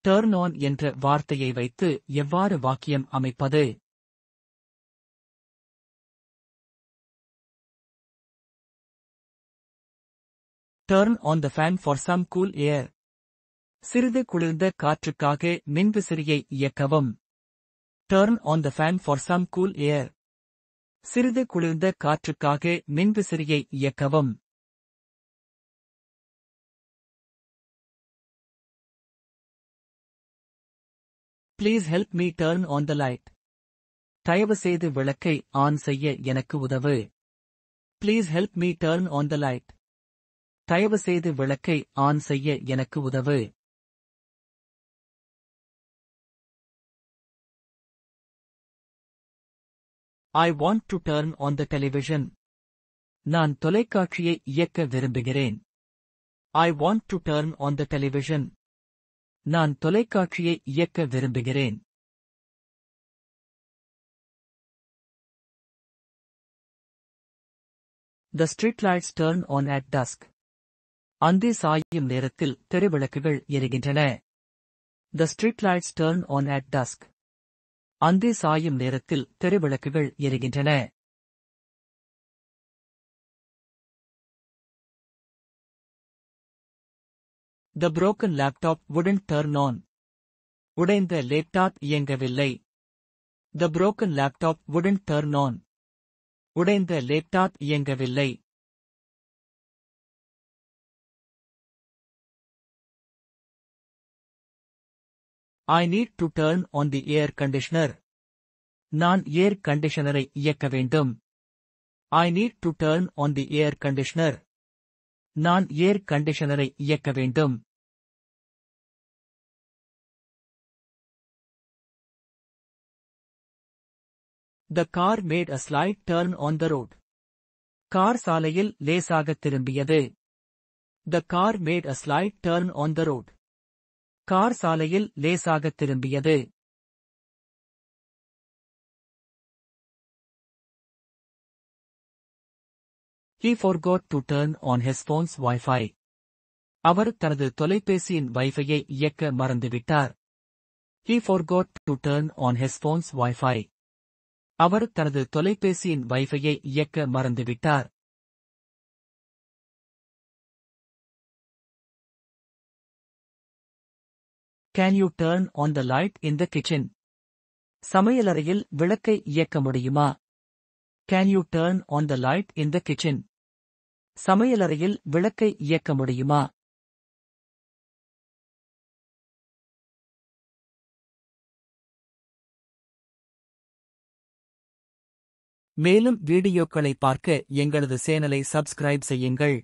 Turn on என்ற வார்த்தையை வைத்து எவ்வாறு வாக்கியம் அமைப்பது? Turn on the fan for some cool air. சிறிது குளிர்ந்த காற்றுக்காக மின்விசிறியை இயக்கவும். Turn on the fan for some cool air. சிறிது குளிர்ந்த காற்றுக்காக மின்விசிறியை இயக்கவும். Please help me turn on the light. தயவுசெய்து விளக்கை ஆன் செய்ய எனக்கு உதவு. ப்ளீஸ் help me turn on the light. தயவுசெய்து விளக்கை ஆன் செய்ய எனக்கு உதவு. I want to turn on the television. நான் தொலைக்காட்சியை இயக்க விரும்புகிறேன். I want to turn on the television. நான் தொலைக்காட்சியை இயக்க விரும்புகிறேன். The streetlights turn on at dusk. அந்தி சாயும் நேரத்தில் தெருவிளக்குகள் எரிகின்றன. The streetlights turn on at dusk. அந்தி சாயும் நேரத்தில் தெருவிளக்குகள் எரிகின்றன. The broken laptop wouldn't turn on. உடைந்த லேப்டாப் இயங்கவில்லை. The broken laptop wouldn't turn on. உடைந்த லேப்டாப் இயங்கவில்லை. I need to turn on the air conditioner. நான் ஏர் கண்டிஷனரை இயக்க வேண்டும். I need to turn on the air conditioner. நான் ஏர் கண்டிஷனரை இயக்க வேண்டும். The car made a slight turn on the road. Car சாலையில் லேசாக திரும்பியது. The car made a slight turn on the road. Car சாலையில் லேசாக திரும்பியது. He forgot to turn on his phone's Wi-Fi. அவர் தனது தொலைபேசியின் வைஃபையை இயக்க மறந்துவிட்டார். He forgot to turn on his phone's Wi-Fi. அவர் தனது தொலைபேசியின் வைஃபையை இயக்க மறந்துவிட்டார். Can you turn on the light in the kitchen? சமையலறையில் விளக்கை இயக்க முடியுமா? Can you turn on the light in the kitchen? சமையலறையில் விளக்கை இயக்க முடியுமா? மேலும் வீடியோக்களை பார்க்க எங்களது சேனலை சப்ஸ்கிரைப் செய்யுங்கள்.